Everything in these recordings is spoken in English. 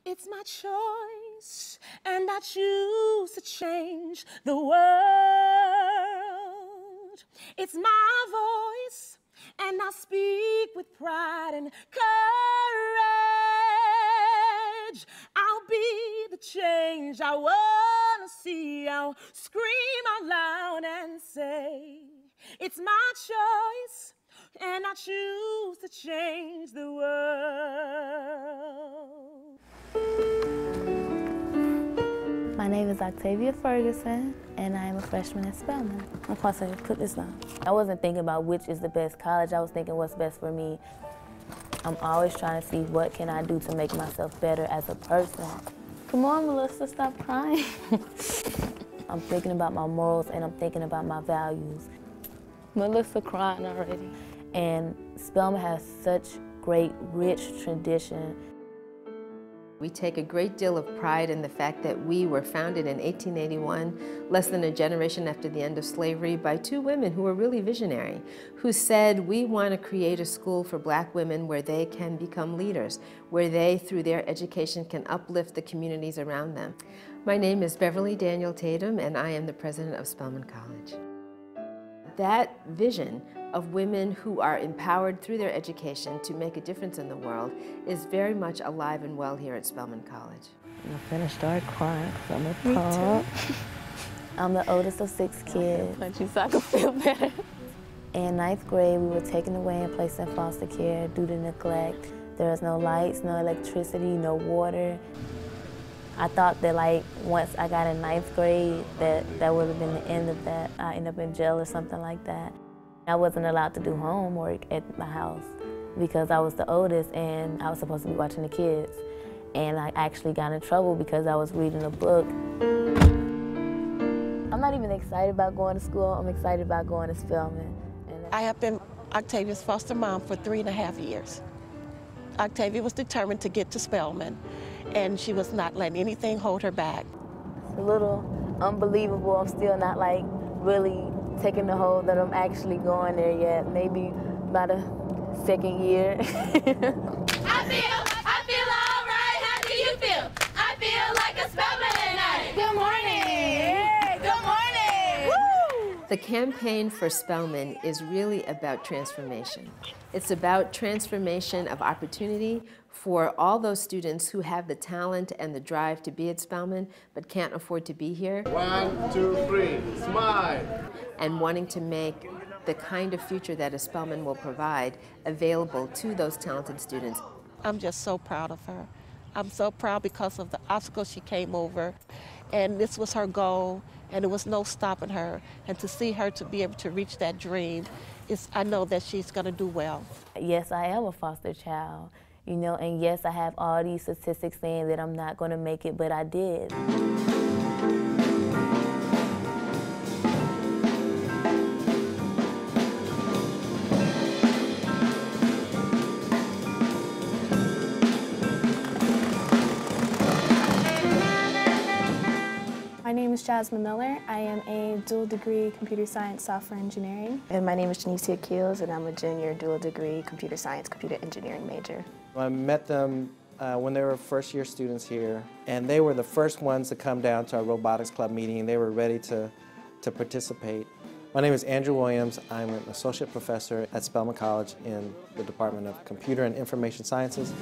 It's my choice, and I choose to change the world. It's my voice, and I speak with pride and courage. I'll be the change I want to see. I'll scream out loud and say, it's my choice, and I choose to change the world. My name is Octavia Ferguson, and I am a freshman at Spelman. I'm supposed to put this down. I wasn't thinking about which is the best college. I was thinking what's best for me. I'm always trying to see what can I do to make myself better as a person. Come on, Melissa, stop crying. I'm thinking about my morals, and I'm thinking about my values. Melissa crying already. And Spelman has such great, rich tradition. We take a great deal of pride in the fact that we were founded in 1881, less than a generation after the end of slavery, by two women who were really visionary, who said, we want to create a school for black women where they can become leaders, where they, through their education, can uplift the communities around them. My name is Beverly Daniel Tatum, and I am the president of Spelman College. That vision of women who are empowered through their education to make a difference in the world is very much alive and well here at Spelman College. I'm gonna start crying because I'm a punk. I'm the oldest of 6 kids. Punch you so I can feel better. In 9th grade, we were taken away and placed in foster care due to neglect. There was no lights, no electricity, no water. I thought that once I got in 9th grade that would have been the end of that. I ended up in jail or something like that. I wasn't allowed to do homework at my house because I was the oldest and I was supposed to be watching the kids. And I actually got in trouble because I was reading a book. I'm not even excited about going to school. I'm excited about going to Spelman. I have been Octavia's foster mom for 3.5 years. Octavia was determined to get to Spelman, and she was not letting anything hold her back. It's a little unbelievable. I'm still not really taking the hold that I'm actually going there yet. Maybe about a 2nd year. I feel all right. How do you feel? I feel like a Spelman. Good morning. Hey, good morning. Woo! The campaign for Spelman is really about transformation. It's about transformation of opportunity for all those students who have the talent and the drive to be at Spelman but can't afford to be here. 1, 2, 3, smile. And wanting to make the kind of future that a Spelman will provide available to those talented students. I'm just so proud of her. I'm so proud because of the obstacles she came over, and this was her goal, and there was no stopping her. And to see her to be able to reach that dream, I know that she's going to do well. Yes, I am a foster child, and yes, I have all these statistics saying that I'm not going to make it, but I did. My name is Jasmine Miller. I am a dual degree computer science software engineering. And my name is Janicia Keels, and I'm a junior dual degree computer science computer engineering major. I met them when they were first-year students here, and they were the first ones to come down to our robotics club meeting, and they were ready to participate. My name is Andrew Williams. I'm an associate professor at Spelman College in the Department of Computer and Information Sciences.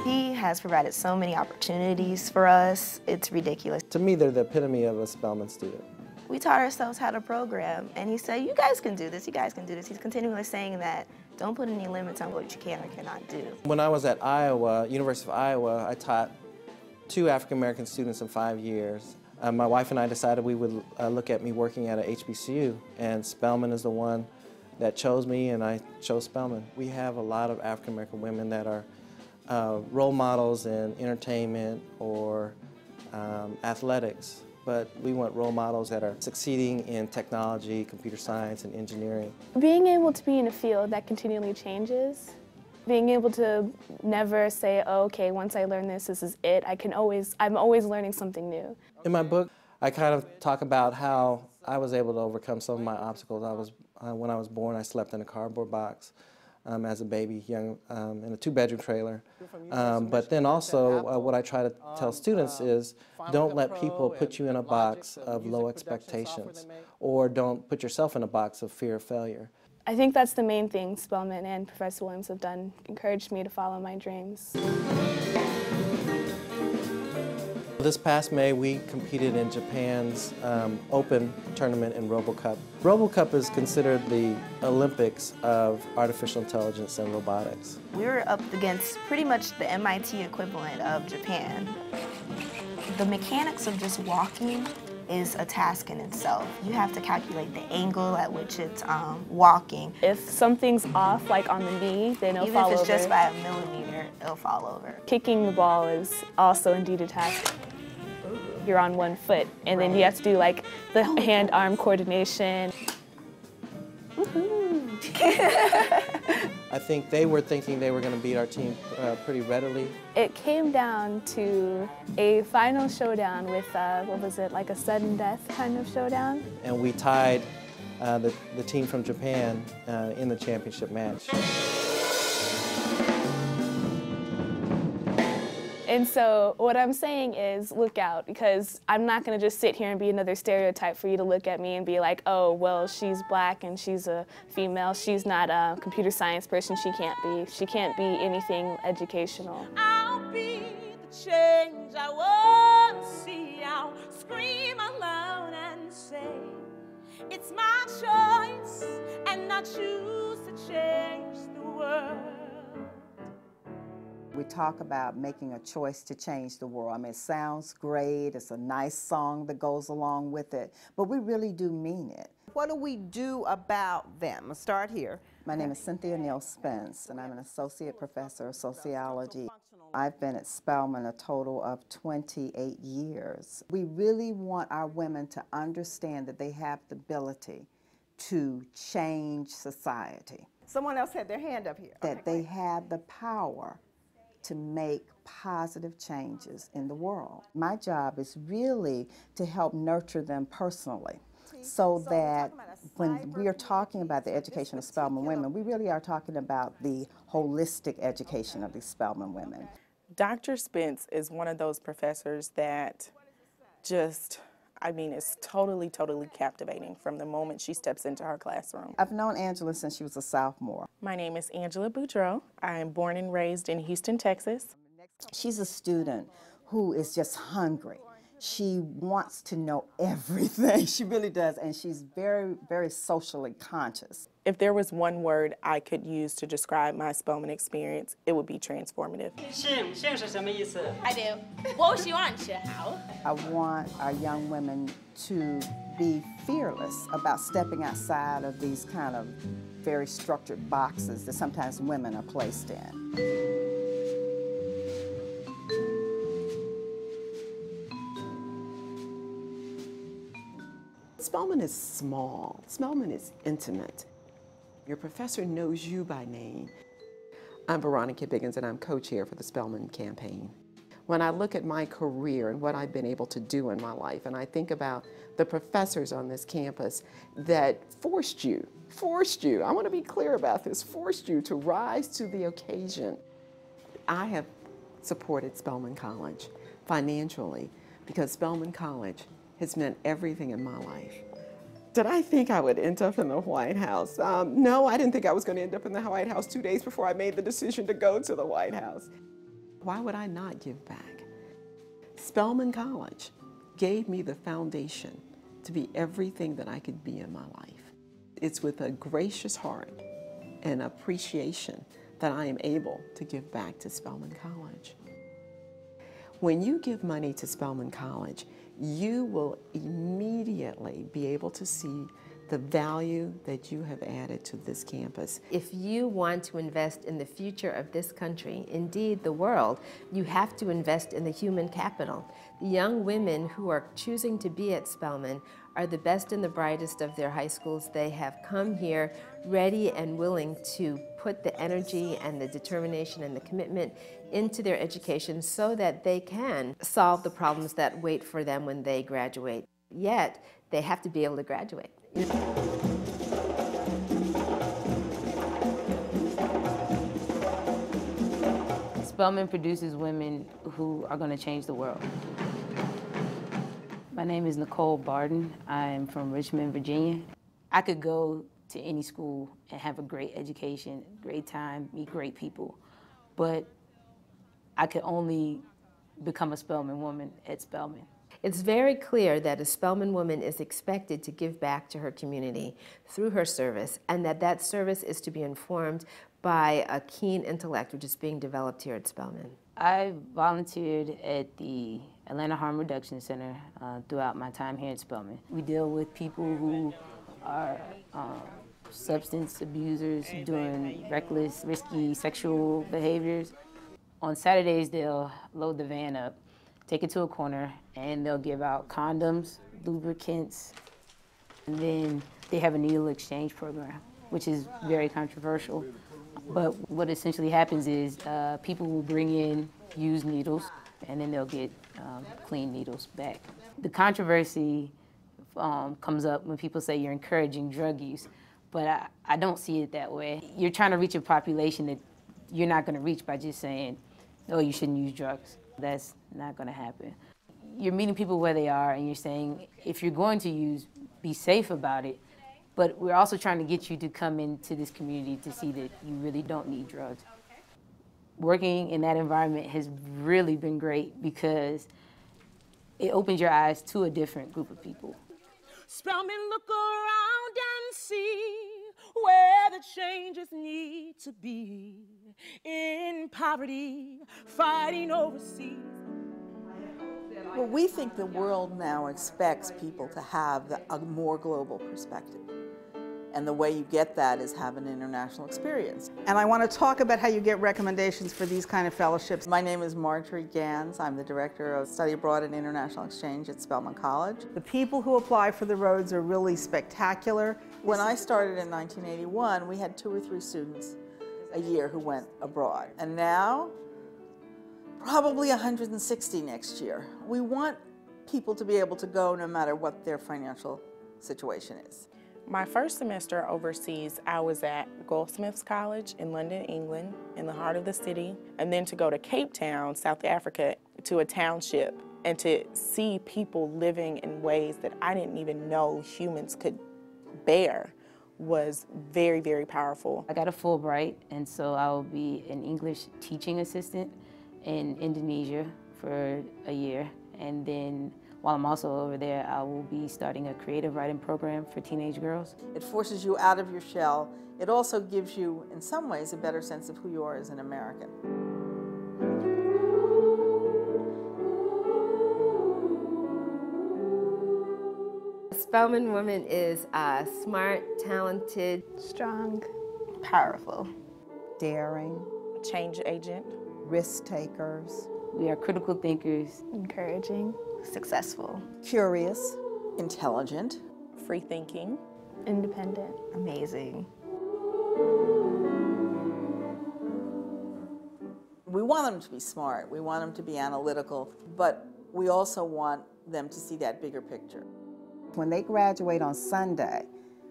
He has provided so many opportunities for us. It's ridiculous. To me, they're the epitome of a Spelman student. We taught ourselves how to program, and he said, you guys can do this, you guys can do this. He's continually saying that. Don't put any limits on what you can or cannot do. When I was at University of Iowa, I taught 2 African-American students in 5 years. My wife and I decided we would look at me working at a HBCU, and Spelman is the one that chose me, and I chose Spelman. We have a lot of African-American women that are role models in entertainment or athletics, but we want role models that are succeeding in technology, computer science, and engineering. Being able to be in a field that continually changes, being able to never say, oh, okay, once I learn this is it. I'm always learning something new. In my book, I kind of talk about how I was able to overcome some of my obstacles. When I was born, I slept in a cardboard box. as a baby, young, in a 2-bedroom trailer. But then also what I try to tell students is don't let people put you in a box of low expectations, or don't put yourself in a box of fear of failure. I think that's the main thing Spelman and Professor Williams have done, encouraged me to follow my dreams. This past May, we competed in Japan's Open tournament in RoboCup. RoboCup is considered the Olympics of artificial intelligence and robotics. We were up against pretty much the MIT equivalent of Japan. The mechanics of just walking is a task in itself. You have to calculate the angle at which it's walking. If something's off, like on the knee, then it'll fall over. Even if it's just by a millimeter, it'll fall over. Kicking the ball is also indeed a task. You're on one foot, and then you have to do like the hand-arm coordination. I think they were thinking they were going to beat our team pretty readily. It came down to a final showdown with, what was it, like a sudden death kind of showdown? And we tied the team from Japan in the championship match. And so what I'm saying is look out, because I'm not going to just sit here and be another stereotype for you to look at me and be like, oh, well, she's black and she's a female. She's not a computer science person. She can't be anything educational. I'll be the change I want to see. I'll scream aloud and say, it's my choice, and I choose to change the world. We talk about making a choice to change the world. I mean, it sounds great, it's a nice song that goes along with it, but we really do mean it. What do we do about them? Let's start here. My name is Cynthia Neal Spence, and I'm an associate professor of sociology. I've been at Spelman a total of 28 years. We really want our women to understand that they have the ability to change society. Someone else had their hand up here. That they have the power to make positive changes in the world. My job is really to help nurture them personally, so that when we are talking about the education of Spelman women, we really are talking about the holistic education of these Spelman women. Dr. Spence is one of those professors that just, I mean, it's totally, totally captivating from the moment she steps into her classroom. I've known Angela since she was a sophomore. My name is Angela Boudreau. I am born and raised in Houston, Texas. She's a student who is just hungry. She wants to know everything. She really does, and she's very, very socially conscious. If there was one word I could use to describe my Spelman experience, it would be transformative. 幸是什么意思? I do. 我希望吃好. I want our young women to be fearless about stepping outside of these kind of very structured boxes that sometimes women are placed in. Spelman is small. Spelman is intimate. Your professor knows you by name. I'm Veronica Biggins, and I'm co-chair for the Spelman campaign. When I look at my career and what I've been able to do in my life, and I think about the professors on this campus that forced you, I want to be clear about this, forced you to rise to the occasion. I have supported Spelman College financially because Spelman College has meant everything in my life. Did I think I would end up in the White House? No, I didn't think I was going to end up in the White House 2 days before I made the decision to go to the White House. Why would I not give back? Spelman College gave me the foundation to be everything that I could be in my life. It's with a gracious heart and appreciation that I am able to give back to Spelman College. When you give money to Spelman College, you will immediately be able to see the value that you have added to this campus. If you want to invest in the future of this country, indeed the world, you have to invest in the human capital. The young women who are choosing to be at Spelman are the best and the brightest of their high schools. They have come here ready and willing to put the energy and the determination and the commitment into their education so that they can solve the problems that wait for them when they graduate. Yet, they have to be able to graduate. Spelman produces women who are going to change the world. My name is Nicole Barden. I'm from Richmond, Virginia. I could go to any school and have a great education, great time, meet great people, but I could only become a Spelman woman at Spelman. It's very clear that a Spelman woman is expected to give back to her community through her service, and that service is to be informed by a keen intellect, which is being developed here at Spelman. I volunteered at the Atlanta Harm Reduction Center throughout my time here at Spelman. We deal with people who are substance abusers doing reckless, risky sexual behaviors. On Saturdays, they'll load the van up, take it to a corner, and they'll give out condoms, lubricants, and then they have a needle exchange program, which is very controversial. But what essentially happens is people will bring in used needles, and then they'll get clean needles back. The controversy comes up when people say you're encouraging drug use, but I don't see it that way. You're trying to reach a population that you're not going to reach by just saying, oh, you shouldn't use drugs. That's not going to happen. You're meeting people where they are, and you're saying, if you're going to use, be safe about it, but we're also trying to get you to come into this community to see that you really don't need drugs. Working in that environment has really been great because it opens your eyes to a different group of people. Spelman, look around and see where the changes need to be. In poverty, fighting overseas. Well, we think the world now expects people to have a more global perspective. And the way you get that is have an international experience. And I want to talk about how you get recommendations for these kind of fellowships. My name is Marjorie Gans. I'm the Director of Study Abroad and International Exchange at Spelman College. The people who apply for the Rhodes are really spectacular. When I started in 1981, we had 2 or 3 students a year who went abroad. And now, probably 160 next year. We want people to be able to go no matter what their financial situation is. My first semester overseas, I was at Goldsmiths College in London, England, in the heart of the city, and then to go to Cape Town, South Africa, to a township, and to see people living in ways that I didn't even know humans could bear was very, very powerful. I got a Fulbright, and so I will be an English teaching assistant in Indonesia for a year, and then while I'm also over there, I will be starting a creative writing program for teenage girls. It forces you out of your shell. It also gives you, in some ways, a better sense of who you are as an American. A Spelman woman is smart, talented, strong, powerful, daring, change agent, risk takers. We are critical thinkers, encouraging, successful, curious, intelligent, free thinking, independent, amazing. We want them to be smart, we want them to be analytical, but we also want them to see that bigger picture. When they graduate on Sunday,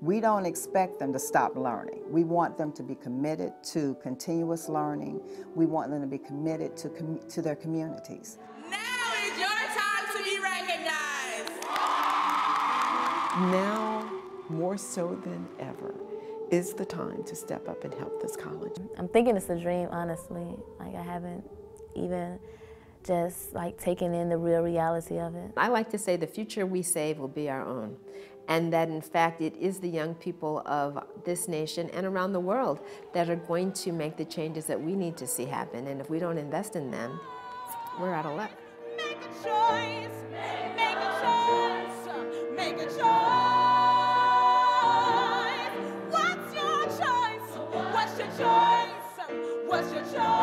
we don't expect them to stop learning. We want them to be committed to continuous learning. We want them to be committed to their communities. Now, more so than ever, is the time to step up and help this college. I'm thinking it's a dream, honestly. Like, I haven't even just taken in the real reality of it. I like to say the future we save will be our own, and that in fact it is the young people of this nation and around the world that are going to make the changes that we need to see happen, and if we don't invest in them, we're out of luck. Make a choice, make a choice, make a choice. What's your choice? What's your choice? What's your choice?